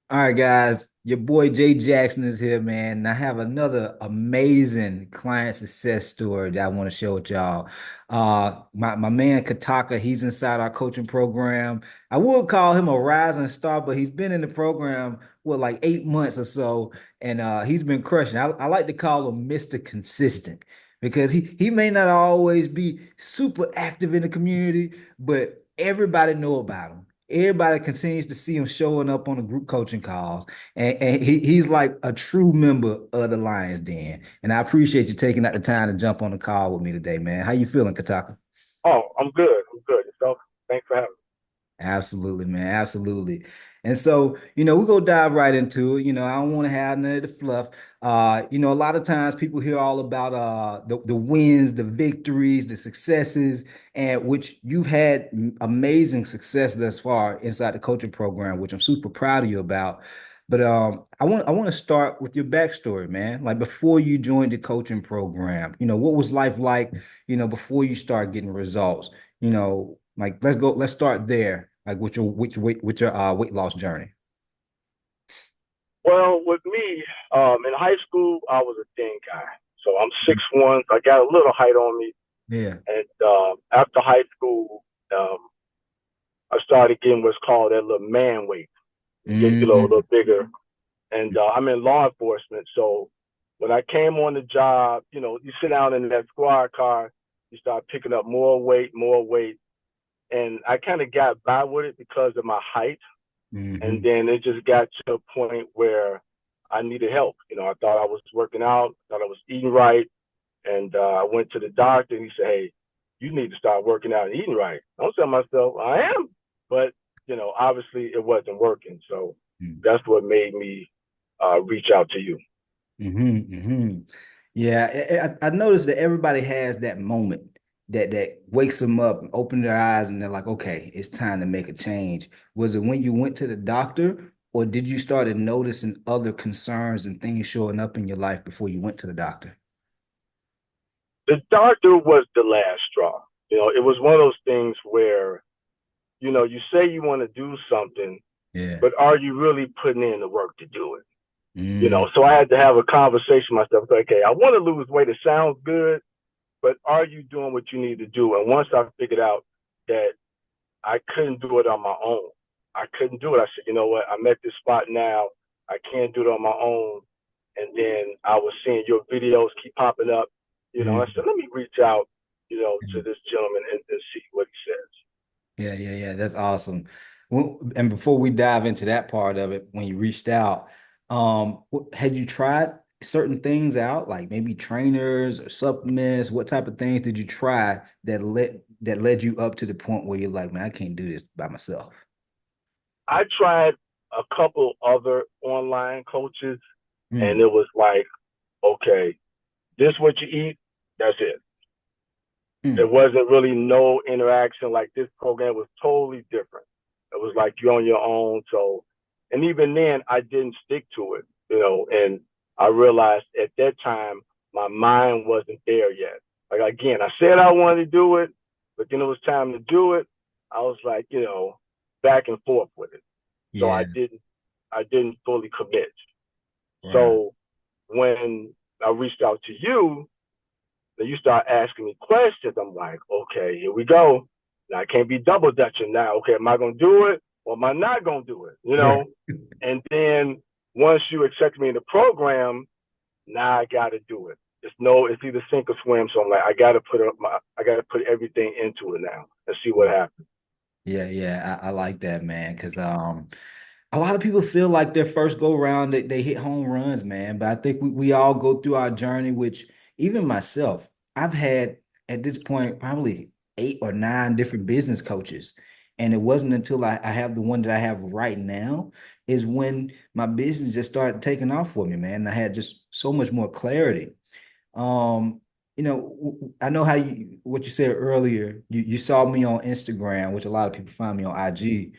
All right, guys, your boy Jay Jackson is here, man. And I have another amazing client success story that I want to share with y'all. My man Kataka, he's inside our coaching program. I would call him a rising star, but he's been in the program like 8 months or so, and he's been crushing. I like to call him Mr. Consistent because he may not always be super active in the community, but everybody know about him. Everybody continues to see him showing up on the group coaching calls, and he's like a true member of the Lions Den. And I appreciate you taking out the time to jump on the call with me today, man. How you feeling, Kataka? Oh, I'm good. I'm good. Yourself? Thanks for having me. Absolutely, man. Absolutely. And so, we're gonna dive right into it. I don't want to have none of the fluff. A lot of times people hear all about the wins, the victories, the successes, and which you've had amazing success thus far inside the coaching program, which I'm super proud of you about. But I want to start with your backstory, man. Like before you joined the coaching program, what was life like, before you start getting results? Like let's start there, like with your weight loss journey. Well, with me, in high school, I was a thin guy. So I'm 6'1". I got a little height on me. Yeah. And after high school, um, I started getting what's called that little man weight. Get a Mm-hmm. little bigger. And I'm in law enforcement. So when I came on the job, you sit down in that squad car, you start picking up more weight, more weight. And I kind of got by with it because of my height. And Mm-hmm. then it just got to a point where I needed help. I thought I was working out, thought I was eating right. And I went to the doctor and he said, hey, you need to start working out and eating right. I'm telling myself, I am. But, obviously it wasn't working. So that's what made me reach out to you. Mm-hmm. Mm-hmm. Yeah, I noticed that everybody has that moment that wakes them up and open their eyes and they're like, okay, it's time to make a change. Was it when you went to the doctor, or did you started noticing other concerns and things showing up in your life before you went to the doctor? The doctor was the last straw. It was one of those things where, you say you want to do something, Yeah. but are you really putting in the work to do it? Mm, So I had to have a conversation with myself. Like, okay, I want to lose weight. It sounds good, but are you doing what you need to do? And once I figured out that I couldn't do it on my own, I couldn't do it. I said, you know what? I'm at this spot now. I can't do it on my own. And then I was seeing your videos keep popping up. I mm, said, let me reach out, to mm. this gentleman and see what he says. Yeah, yeah, yeah. That's awesome. And before we dive into that part of it, when you reached out, had you tried certain things out, like maybe trainers or supplements? What type of things did you try that led you up to the point where you're like, man, I can't do this by myself? I tried a couple other online coaches, and Mm, it was like, okay, this what you eat, that's it. There mm, wasn't really no interaction. Like this program was totally different. It was like you're on your own. So, and even then, I didn't stick to it, and I realized at that time my mind wasn't there yet. Like again, I said I wanted to do it, but then it was time to do it. I was like, back and forth with it. So yeah, I didn't fully commit. right. So when I reached out to you, then you start asking me questions. I'm like, okay, here we go. Now I can't be double dutching now. Okay, am I gonna do it or am I not gonna do it? Right. And then once you accept me in the program, now I gotta do it. It's either sink or swim. So I'm like, I gotta put everything into it now and see what happens. Yeah, yeah, I like that, man, because a lot of people feel like their first go round they hit home runs, man. But I think we all go through our journey, which even myself, I've had at this point probably 8 or 9 different business coaches. And it wasn't until I have the one that I have right now is when my business just started taking off for me, man. I had just so much more clarity. Um, I know how what you said earlier. You saw me on Instagram, which a lot of people find me on IG.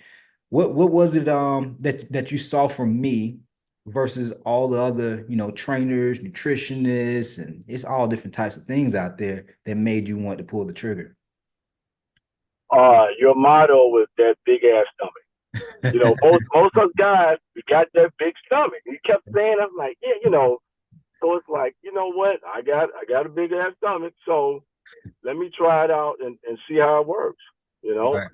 What was it that you saw from me versus all the other, trainers, nutritionists, and it's all different types of things out there that made you want to pull the trigger? Your motto was that big ass stomach. Most of us guys, we got that big stomach. He kept saying, I'm like, yeah. So it's like, you know what? I got a big ass stomach, so let me try it out and see how it works. You know, Right,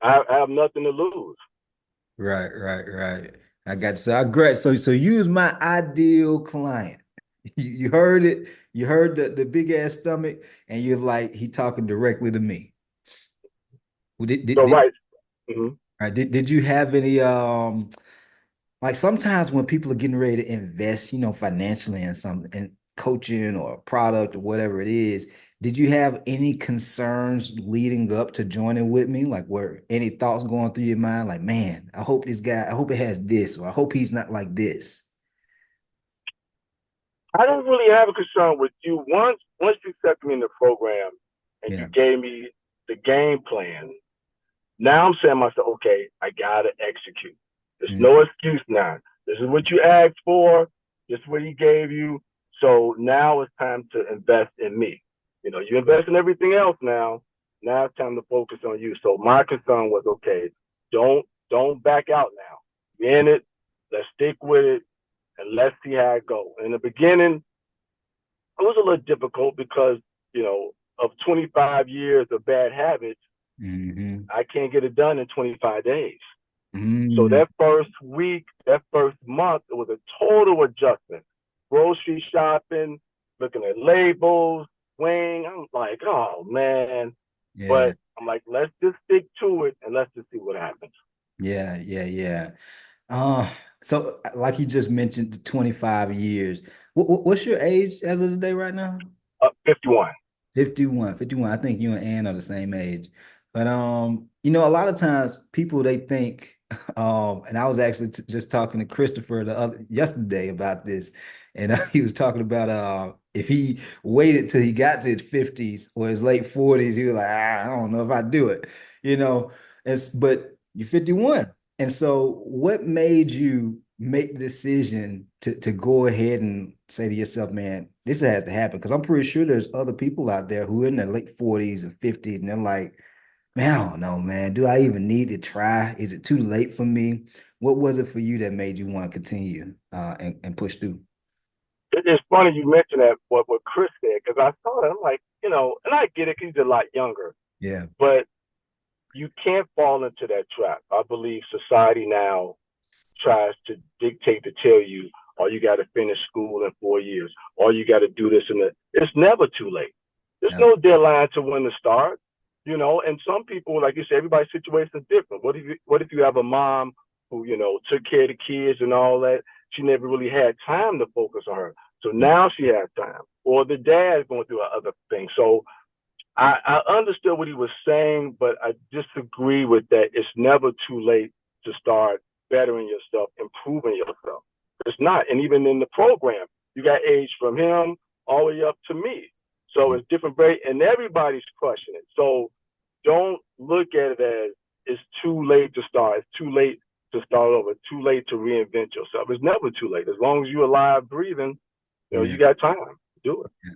I have nothing to lose. right. I got you. So I great. So you was my ideal client. You heard it. You heard the big ass stomach, and you're like, he talking directly to me. Well, So right. Mm-hmm. did you have any like sometimes when people are getting ready to invest, financially in something in coaching or a product or whatever it is, did you have any concerns leading up to joining with me? Like were any thoughts going through your mind? Like, man, I hope it has this, or I hope he's not like this. I don't really have a concern with you. Once you accepted me in the program and you Yeah. gave me the game plan, now I'm saying to myself, okay, I gotta execute. There's Mm, no excuse now. This is what you asked for. This is what he gave you. So now it's time to invest in me. You invest in everything else now. Now it's time to focus on you. So my concern was, okay, don't back out now. You're in it. Let's stick with it and let's see how it goes. In the beginning, it was a little difficult because, of 25 years of bad habits, hmm I can't get it done in 25 days. So mm, that first week, that first month, it was a total adjustment. Grocery shopping, looking at labels, weighing. I'm like, oh man. yeah. But I'm like, let's just stick to it and let's just see what happens. Yeah. Uh, so like you just mentioned, the 25 years. What's your age as of today right now? 51. 51. I think you and Ann are the same age. But a lot of times people they think and I was actually just talking to Christopher the other yesterday about this, and he was talking about if he waited till he got to his 50s or his late 40s, he was like, I don't know if I do it, you know. But you're 51. And so what made you make the decision to go ahead and say to yourself, man, this has to happen? Because I'm pretty sure there's other people out there who are in their late 40s and 50s, and they're like, man, I don't know, man. Do I even need to try? Is it too late for me? What was it for you that made you want to continue and push through? It's funny you mentioned that what Chris said because I saw that. I'm like, and I get it. 'Cause he's a lot younger, Yeah. but you can't fall into that trap. I believe society now tries to dictate to tell you, oh, you got to finish school in 4 years, or you got to do this and that. It's never too late. There's Yeah. no deadline to when to start, And some people, like you said, everybody's situation is different. What if you have a mom who took care of the kids and all that? She never really had time to focus on her, so now she has time. Or the dad going through other things. So I understood what he was saying, but I disagree with that. It's never too late to start bettering yourself, improving yourself. It's not. And even in the program, you got age from him all the way up to me. So Yeah. it's different, and everybody's crushing it. So don't look at it as it's too late to start. It's too late to start over. Too late to reinvent yourself. It's never too late. As long as you're alive, breathing, Yeah. you got time. Do it. Yeah.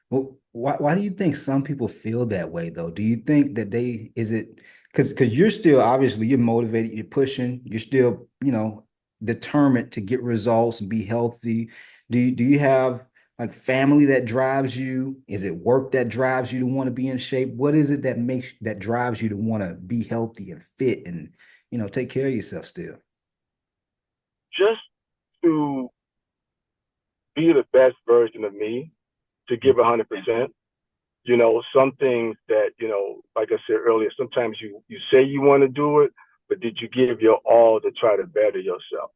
Well, why do you think some people feel that way though? Do you think that is it because you're still obviously you're motivated, you're pushing, you're still, determined to get results and be healthy. Do you have like family that drives you? Is it work that drives you to want to be in shape? What is it that drives you to want to be healthy and fit and take care of yourself still? Just to be the best version of me, to give 100%. Some things that, like I said earlier, sometimes you say you want to do it, but did you give your all to try to better yourself?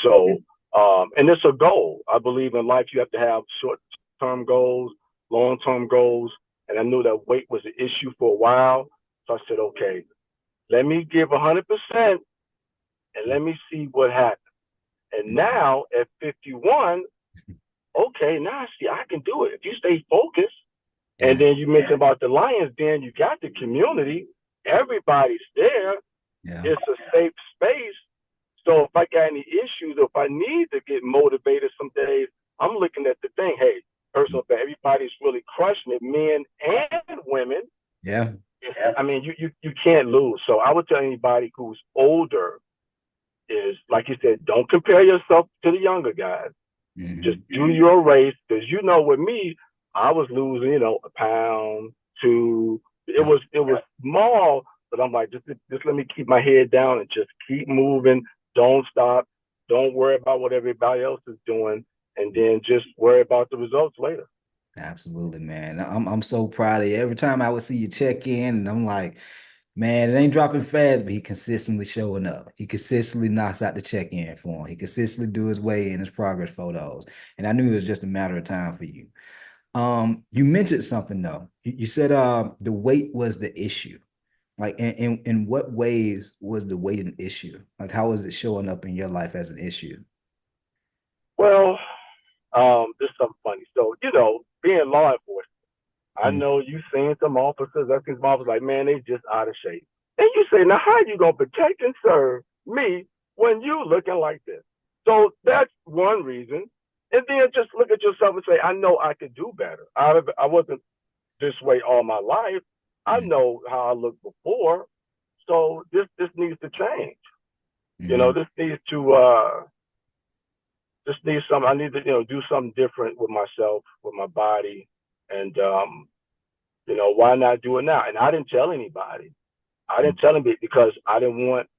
So, and it's a goal. I believe in life, you have to have short term goals, long term goals. And I knew that weight was an issue for a while. So I said, okay, let me give 100% and let me see what happens. And now at 51, okay, now I see I can do it. If you stay focused, and Yeah, then you mentioned about the Lions, then you got the community. Everybody's there. yeah, It's a safe space. So if I got any issues, if I need to get motivated some days, I'm looking at the thing. Hey, personal, everybody's really crushing it, men and women. yeah, I mean, you can't lose. So I would tell anybody who's older is like you said, don't compare yourself to the younger guys. Just Hmm. do your race because you know with me, I was losing, a pound, two. It Yeah, was it was small, but I'm like, just let me keep my head down and just keep moving. Don't stop. Don't worry about what everybody else is doing, and then just worry about the results later. absolutely, man. I'm so proud of you. Every time I would see you check in, and I'm like, man, it ain't dropping fast, but he consistently showing up. He consistently knocks out the check-in form. He consistently do his way in his progress photos. And I knew it was just a matter of time for you. You mentioned something though. You said the weight was the issue. Like in what ways was the weight an issue? Like how was it showing up in your life as an issue? Well, this is something funny. So, being law enforcement, I Mm. know you seen some officers. I think some officers like, man, they just out of shape. And you say, now how you gonna protect and serve me when you looking like this? So that's one reason. And then just look at yourself and say, I know I could do better. I wasn't this way all my life. I Mm. know how I looked before. So this needs to change. Mhm. This needs to just need some. I need to do something different with myself, with my body, and why not do it now? And I didn't tell anybody. I Mm. didn't tell anybody because I didn't want.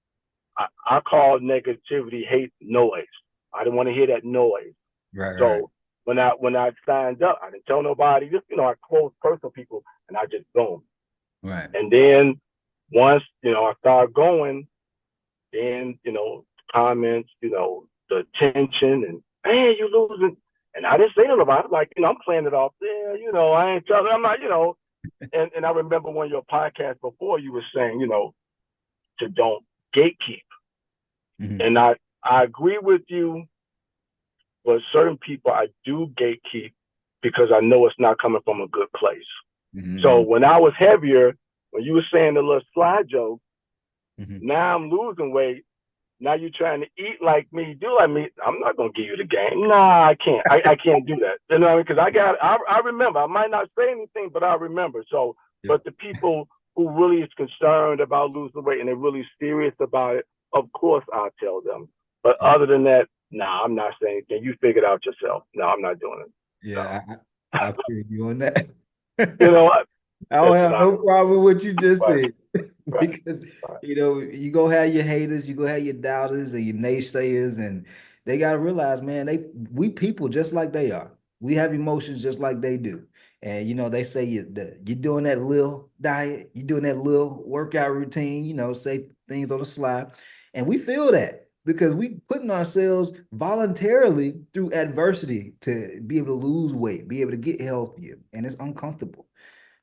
I called negativity hate noise. I didn't want to hear that noise. Right, right, So when I signed up, I didn't tell nobody. Just I close personal people, and I just boom. right. And then once I started going, then comments, the tension, and man, you losing. And I didn't say nothing about it. Like I'm playing it off. Yeah, I ain't telling. I'm not. And I remember one of your podcasts before you were saying, to don't gatekeep. Mhm. And I agree with you, but certain people I do gatekeep because I know it's not coming from a good place. So Mhm. when I was heavier, when you were saying the little slide joke, Mhm. now I'm losing weight. Now you're trying to eat like me, do like me. I'm not gonna give you the game. Nah, I can't. I can't do that. You know what I mean? Because I remember. I might not say anything, but I remember. So, Yep. but the people who really is concerned about losing weight and they're really serious about it, of course I'll tell them. But Yeah. other than that, nah, I'm not saying anything. You figure it out yourself. No, I'm not doing it. Yeah, No. I feel you on that. You know what? I don't That's what have I no problem with what you just right, said right, because right. you go have your haters, you go have your doubters and your naysayers, and they gotta realize, man, we people just like they are. We have emotions just like they do. And they say you're doing that little diet, you're doing that little workout routine, say things on the slide. And we feel that because we putting ourselves voluntarily through adversity to be able to lose weight, be able to get healthier, and it's uncomfortable.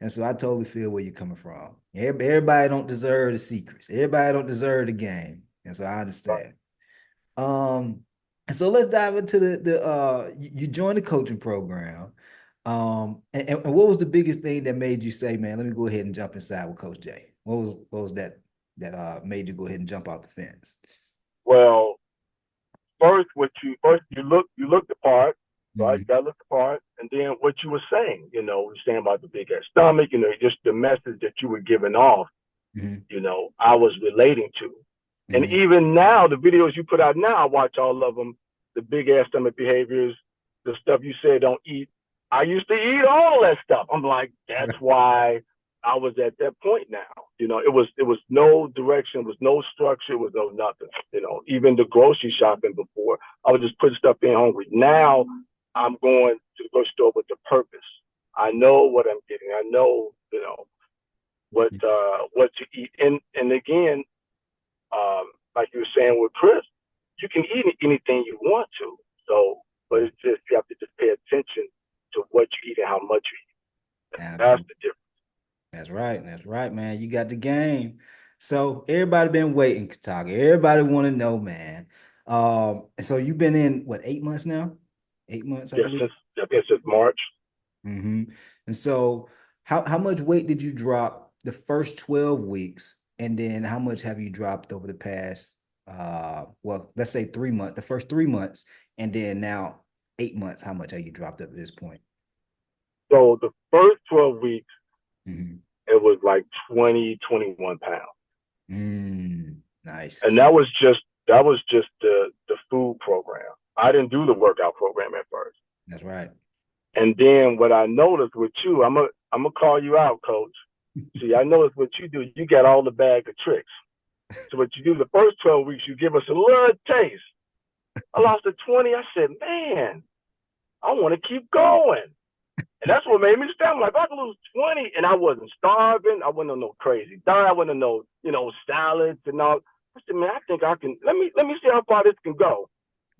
And so I totally feel where you're coming from. Everybody don't deserve the secrets. Everybody don't deserve the game. And so I understand. Um, and so let's dive into you joined the coaching program. And what was the biggest thing that made you say, man, let me go ahead and jump inside with Coach Jay? What was that made you go ahead and jump off the fence? Well, first you look the part, right? Mm-hmm. You gotta look the part, and then what you were saying, you're saying about the big ass stomach, just the message that you were giving off, Mm-hmm. I was relating to. And Mm-hmm. even now, the videos you put out now, I watch all of them. The big ass stomach behaviors, the stuff you said don't eat. I used to eat all that stuff. I'm like, that's why I was at that point now. It was no direction, it was no structure, it was no nothing. Even the grocery shopping before, I was just putting stuff in hungry. Now I'm going to the grocery store with the purpose. I know what I'm getting. I know, what to eat. And again, like you were saying with Chris, you can eat anything you want to. So, but Yeah, it's just you have to just pay attention to what you eat and how much you eat. That's absolutely. the difference. That's right. That's right, man. You got the game. So everybody been waiting, Kataka. Everybody want to know, man. And so you've been in what, 8 months now? 8 months, I Yeah, believe. since March. Hmm. And so how much weight did you drop the first 12 weeks? And then how much have you dropped over the past well, let's say 3 months, the first 3 months, and then now 8 months, how much have you dropped up to this point? So the first 12 weeks, Hmm. it was like 20, 21 pounds. And Nice. that was just the food program. I didn't do the workout program at first. That's right. And then what I noticed with you, I'm gonna call you out, coach. See, I noticed what you do, you got all the bag of tricks. So what you do the first 12 weeks, you give us a little taste. I lost to 20. I said, man, I want to keep going. And that's what made me stand. I'm like, if I could lose 20 and I wasn't starving, I wasn't on no crazy diet, I wasn't on no, salads and all. I said, man, I think I can let me see how far this can go.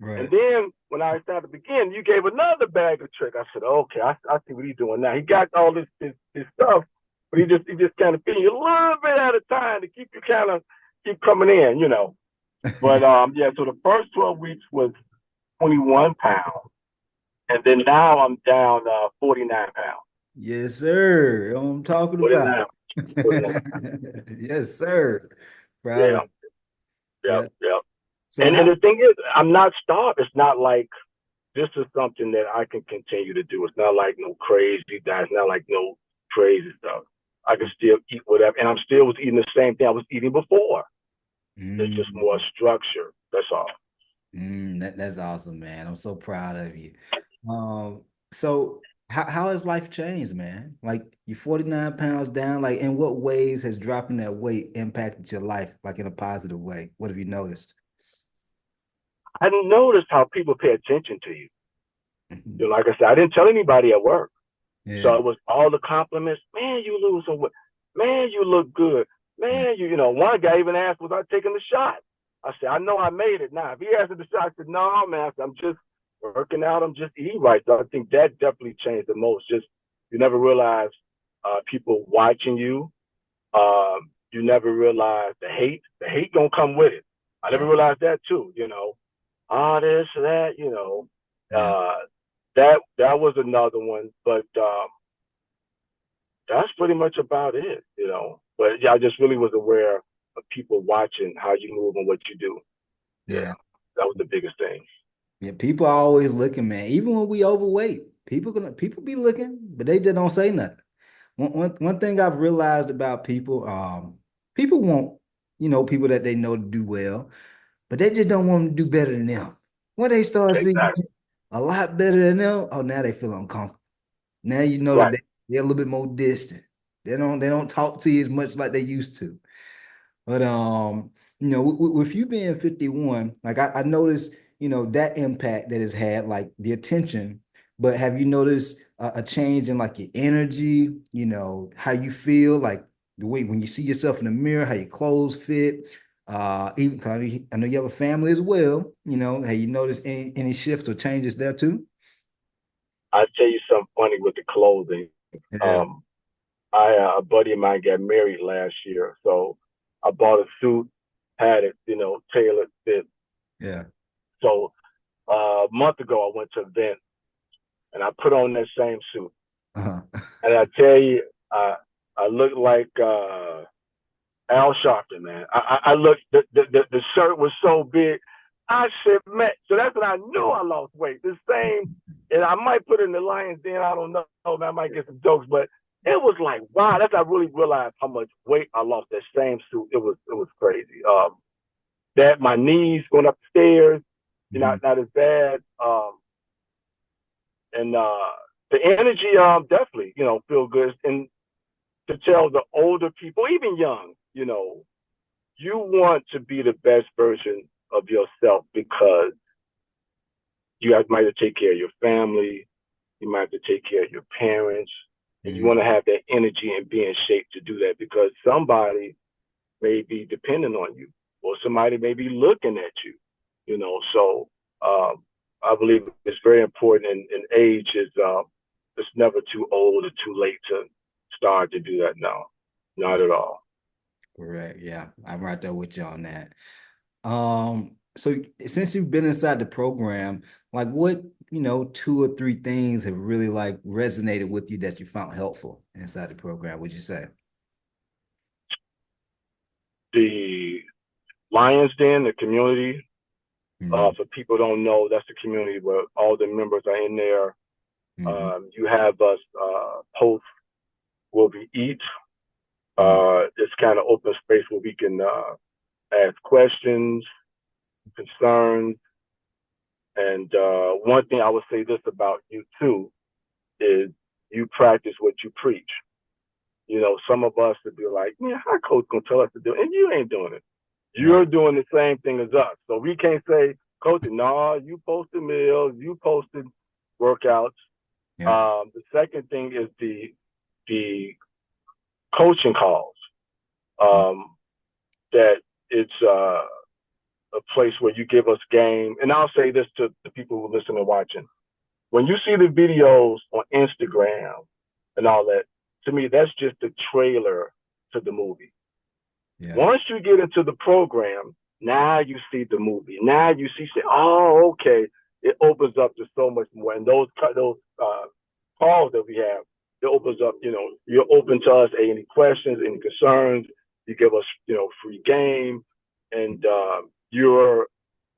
And Right. then when I started again, you gave another bag of trick. I said, okay, I see what he's doing now. He got all this stuff, but he just kind of feeding you a little bit at a time to keep you kind of keep coming in. But yeah, so the first 12 weeks was 21 pounds. And then now I'm down 49 pounds. Yes, sir. What I'm talking about. 49, 49. Yes, sir. Proud Yeah, of yeah, yeah. yeah. So And how the thing is, I'm not starved. It's not like this is something that I can continue to do. It's not like no crazy diet. It's not like no crazy stuff. I can still eat whatever, and I'm still was eating the same thing I was eating before. It's just more mm, structure. That's all. that's awesome, man. I'm so proud of you. Um, so how has life changed, man? Like you're 49 pounds down, like in what ways has dropping that weight impacted your life, like in a positive way? What have you noticed? I noticed how people pay attention to you. Mhm. Like I said, I didn't tell anybody at work. So Yeah. it was all the compliments. Man, you lose some weight. Man, you look good. Yeah. Man, one guy even asked, was I taking the shot? I said, I know I made it. Now, if he asked the shot, I said, no, man, I'm just working out. I'm just eating right. So I think that definitely changed the most. Just, you never realize people watching you. You never realize the hate. The hate gonna come with it. I never Yeah. realized that too. This, that. Yeah. Uh, that was another one. But that's pretty much about it. But yeah, I just really was aware of people watching how you move and what you do. Yeah, Yeah. that was the biggest thing. Yeah, people are always looking, man. Even when we overweight, people be looking, but they just don't say nothing. One thing I've realized about people, people want, people that they know to do well, but they just don't want them to do better than them. When they start seeing Exactly. a lot better than them, oh, now they feel uncomfortable. Now you know that Right. they're a little bit more distant. They don't talk to you as much like they used to. But with you being 51, like I noticed, that impact that it's had, like the attention. But have you noticed a change in like your energy, how you feel, like the way when you see yourself in the mirror, how your clothes fit? Even 'cause I know you have a family as well, have you noticed any shifts or changes there too? I'll tell you something funny with the clothing. Yeah. Um, a buddy of mine got married last year, so I bought a suit, had it, tailored fit. Yeah. So a month ago, I went to an event and I put on that same suit, Uh-huh. and I tell you, I look like Al Sharpton, man. I looked, the shirt was so big. I said, man, so that's when I knew I lost weight. The same, and I might put it in the Lions Den. I don't know, man. I might get some jokes, but it was like, wow, that's I really realized how much weight I lost. That same suit, it was crazy. That my knees going up the stairs, Mhm. not as bad. And the energy, definitely, feel good. And to tell the older people, even young, you want to be the best version of yourself because you guys might have to take care of your family, you might have to take care of your parents, and you Mhm. want to have that energy and be in shape to do that because somebody may be dependent on you or somebody may be looking at you. So I believe it's very important and age is it's never too old or too late to start to do that now. Not at all. Correct. Yeah, I'm right there with you on that. So since you've been inside the program, like what, two or three things have really like resonated with you that you found helpful inside the program, would you say? The Lions Den, the community, Mm-hmm. for people who don't know, that's the community where all the members are in there. Mm-hmm. You have us post where we eat. Mm. It's kind of open space where we can ask questions, concerns, and one thing I would say this about you too is you practice what you preach. You know, some of us would be like, man, how coach gonna tell us to do it? And you ain't doing it. You're Right. doing the same thing as us. So we can't say, coach, no, you posted meals, you posted workouts. Yeah. The second thing is the coaching calls. Mm. Um, that it's a place where you give us game. And I'll say this to the people who listen and watching. When you see the videos on Instagram and all that, to me, that's just a trailer to the movie. Yeah. Once you get into the program, now you see the movie. Now you see, say, oh, okay. It opens up to so much more. And those calls that we have, it opens up. You know, you're open to us. Any questions, any concerns? You give us, free game, and you're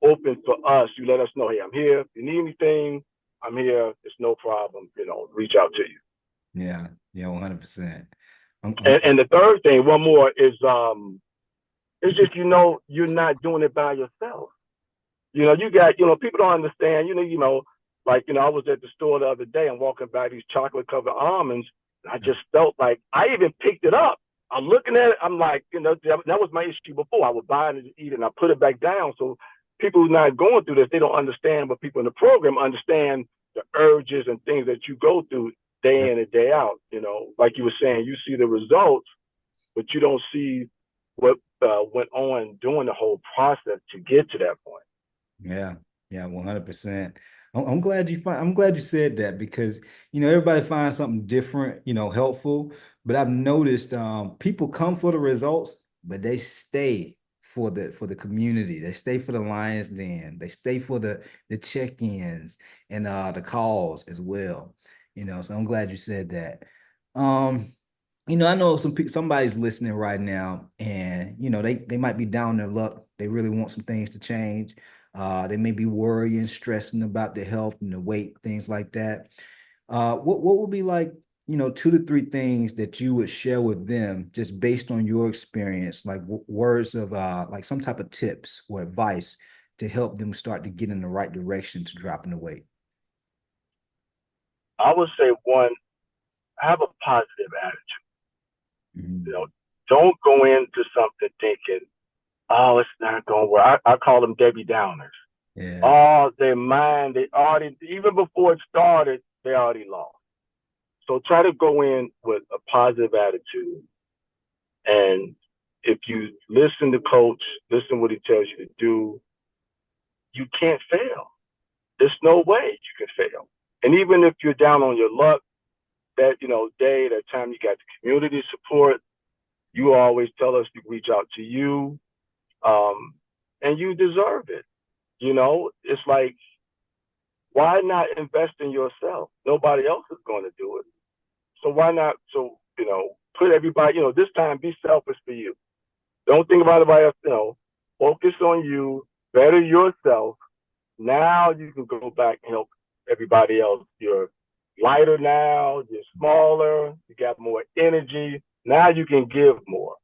open for us. You let us know, hey, I'm here. If you need anything, I'm here. It's no problem. Reach out to you. Yeah. Yeah. 100%. I'm, And the third thing, one more is it's just you're not doing it by yourself. You got people don't understand. Like I was at the store the other day and walking by these chocolate covered almonds. And I just felt like I even picked it up. I'm looking at it. I'm like, that was my issue before. I would buy it and eat it, and I put it back down. So people who are not going through this, they don't understand. But people in the program understand the urges and things that you go through day in and day out. Like you were saying, you see the results, but you don't see what went on during the whole process to get to that point. Yeah, yeah, 100%. I'm glad you said that because everybody finds something different, helpful. But I've noticed people come for the results, but they stay for the community. They stay for the Lions Den. They stay for the check-ins and the calls as well. So I'm glad you said that. Um, I know somebody's listening right now, and they might be down their luck. They really want some things to change. They may be worrying, stressing about their health and the weight, things like that. What would be like, 2 to 3 things that you would share with them just based on your experience, like words of like some type of tips or advice to help them start to get in the right direction to dropping the weight? I would say one, have a positive attitude. You Mhm. know, don't go into something thinking, oh, it's not going to work. I call them Debbie Downers. Yeah, Oh, their mind, they already, even before it started, they already lost. So try to go in with a positive attitude. And if you listen to coach, listen what he tells you to do, you can't fail. There's no way you can fail. And even if you're down on your luck, that day, that time you got the community support, you always tell us to reach out to you, um, and you deserve it. It's like, why not invest in yourself? Nobody else is going to do it. So why not? So, put everybody, this time be selfish for you. Don't think about anybody else, focus on you, better yourself. Now you can go back and help everybody else. You're lighter now, you're smaller, you got more energy. Now you can give more,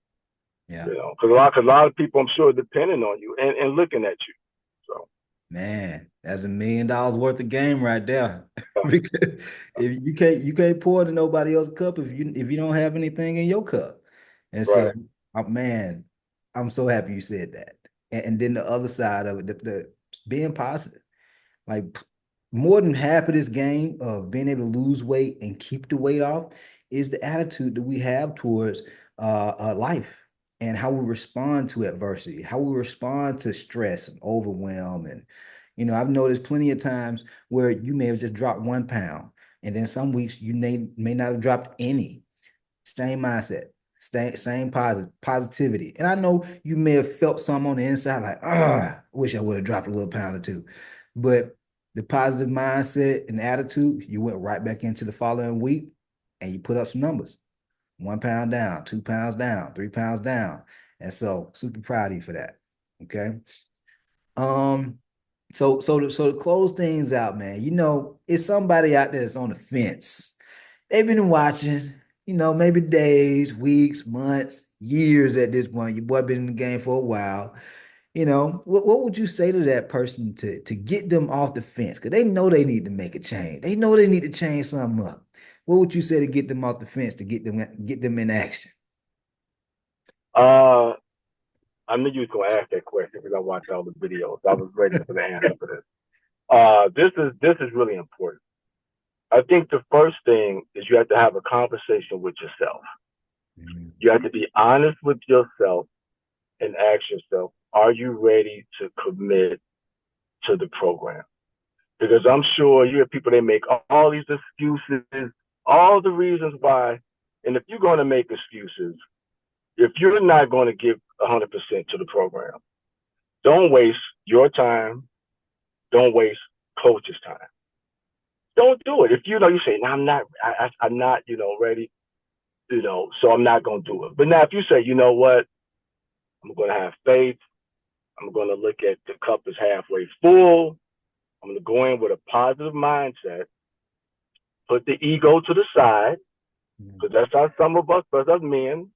yeah. because a lot of people, I'm sure, are depending on you and looking at you. So, Man, that's $1 million worth of game right there. uh, Because if you can't pour to nobody else's cup if you don't have anything in your cup. And so, right. man, I'm so happy you said that. And then the other side of it, the being positive. Like more than half of this game of being able to lose weight and keep the weight off is the attitude that we have towards life and how we respond to adversity, how we respond to stress and overwhelm. And I've noticed plenty of times where you may have just dropped 1 pound, and then some weeks you may not have dropped any. Same mindset, same positivity. And I know you may have felt some on the inside, like, I wish I would have dropped a little pound or two. But the positive mindset and attitude, you went right back into the following week and you put up some numbers. 1 pound down, 2 pounds down, 3 pounds down. And so super proud of you for that. Okay. Um, so to close things out, man, it's somebody out there that's on the fence. They've been watching. maybe days, weeks, months, years at this point. Your boy been in the game for a while. What would you say to that person to get them off the fence? Because they know they need to make a change. They know they need to change something up. What would you say to get them off the fence to get them in action? Uh, I knew you was gonna ask that question because I watched all the videos. I was ready for the answer for this. This is really important. I think the first thing is you have to have a conversation with yourself. Mhm. You have to be honest with yourself and ask yourself, are you ready to commit to the program? Because I'm sure you have people that make all these excuses, all the reasons why. And if you're going to make excuses, if you're not going to give 100% to the program, don't waste your time. Don't waste coach's time. Don't do it. If you know you say, "No, I'm not, ready, so I'm not going to do it." But now, if you say, "You know what, I'm going to have faith. I'm going to look at the cup as halfway full. I'm going to go in with a positive mindset, put the ego to the side, Mhm. because that's how some of us men,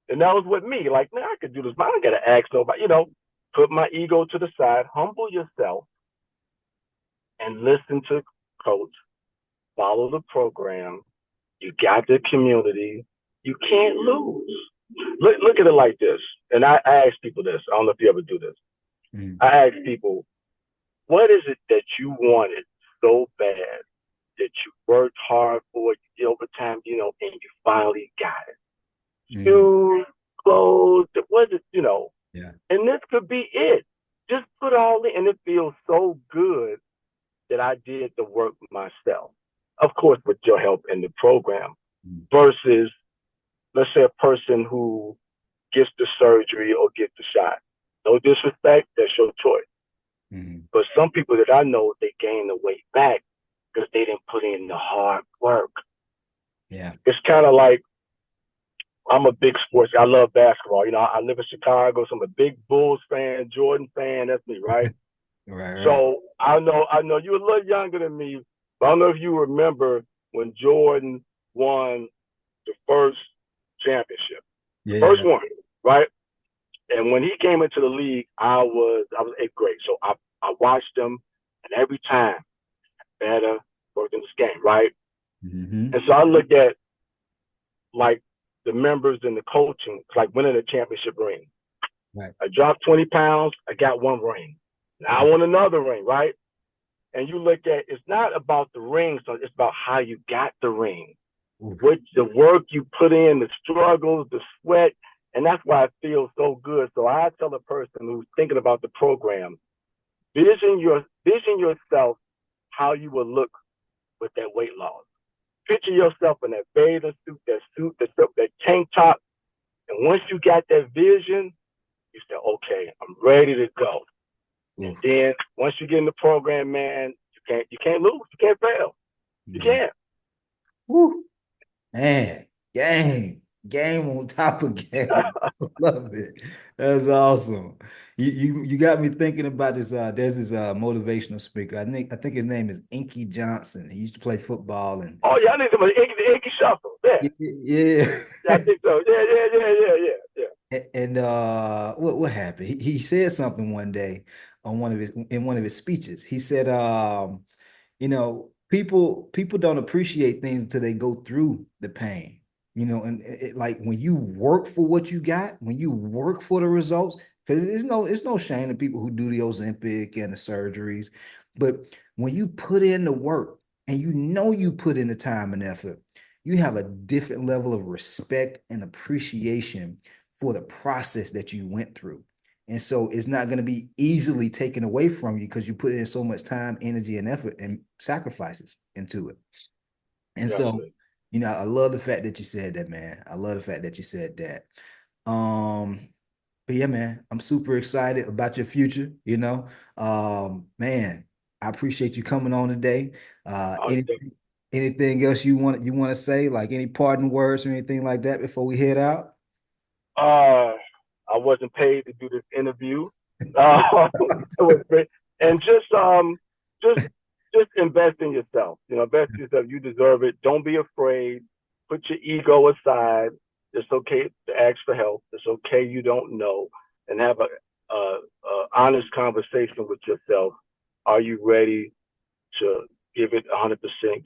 and that was with me. Like, man, I could do this. I don't got to ask nobody. Put my ego to the side, humble yourself, and listen to coach. Follow the program. You got the community. You can't lose. Look at it like this. And I ask people this. I don't know if you ever do this. Mhm. I ask people, what is it that you wanted so bad that you worked hard for, you did overtime, and you finally got it? Mhm. Shoes, clothes, what is, Yeah. and this could be it. Just put all in, and it feels so good that I did the work myself. Of course, with your help in the program, Mhm. versus, let's say, a person who gets the surgery or gets the shot. No disrespect, that's your choice. Mhm. But some people that I know, they gain the weight back because they didn't put in the hard work. Yeah. It's kind of like, I'm a big sports guy. I love basketball. I live in Chicago, so I'm a big Bulls fan, Jordan fan. That's me, right? Right, right. So I know you're a little younger than me, but I don't know if you remember when Jordan won the first championship, the first Yeah. one, right? And when he came into the league, I was eighth grade, so I watched him, and every time better worked in this game, right? And Hmm. so I look at, like, the members and the coaching, it's like winning a championship ring. Right. I dropped 20 pounds, I got one ring. Now I Right. want another ring, right? And you look at, it's not about the ring, so it's about how you got the ring, Oof. what the work you put in, the struggles, the sweat, and that's why it feels so good. So I tell a person who's thinking about the program, vision yourself how you will look with that weight loss. Picture yourself in that bathing suit, that tank top, and once you got that vision, you say, "Okay, I'm ready to go." And Oof. then once you get in the program, man, you can't lose, you can't fail, you Yeah. can't. Woo. Man, game on top of game. Love it. That's awesome. You got me thinking about this. There's this motivational speaker. I think his name is Inky Johnson. He used to play football and Oh yeah, I need some Iggy Shuffle. Yeah, yeah. yeah, I think so. Yeah, yeah, yeah, yeah, yeah, yeah. And what happened? He said something one day on one of his speeches. He said, people don't appreciate things until they go through the pain. And like when you work for what you got, when you work for the results, because it's no shame to people who do the Ozempic and the surgeries, but when you put in the work and you put in the time and effort, you have a different level of respect and appreciation for the process that you went through. And so it's not going to be easily taken away from you because you put in so much time, energy, and effort and sacrifices into it. And so, Definitely. I love the fact that you said that, man. I love the fact that you said that. Um, but yeah, man, I'm super excited about your future, Man, I appreciate you coming on today. Oh, Anything else you want to say, like any parting words or anything like that before we head out? uh, I wasn't paid to do this interview. It was great. And just just invest in yourself. Invest in yourself. You deserve it. Don't be afraid. put your ego aside. It's okay to ask for help. It's okay you don't know, and have a honest conversation with yourself. Are you ready to give it 100%,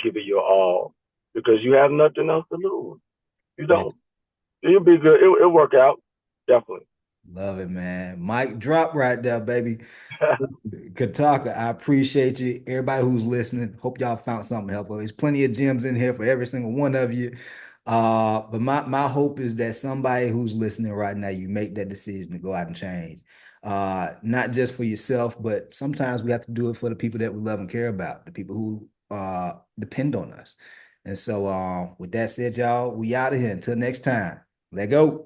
give it your all? Because you have nothing else to lose. You Man, don't. You'll be good. It'll work out. Definitely. love it, man. Mic drop right there, baby. Kataka, I appreciate you. Everybody who's listening, hope y'all found something helpful. There's plenty of gems in here for every single one of you. But my hope is that somebody who's listening right now, you make that decision to go out and change. Not just for yourself, but sometimes we have to do it for the people that we love and care about, the people who depend on us. And so with that said, y'all, we out of here. Until next time. Let go.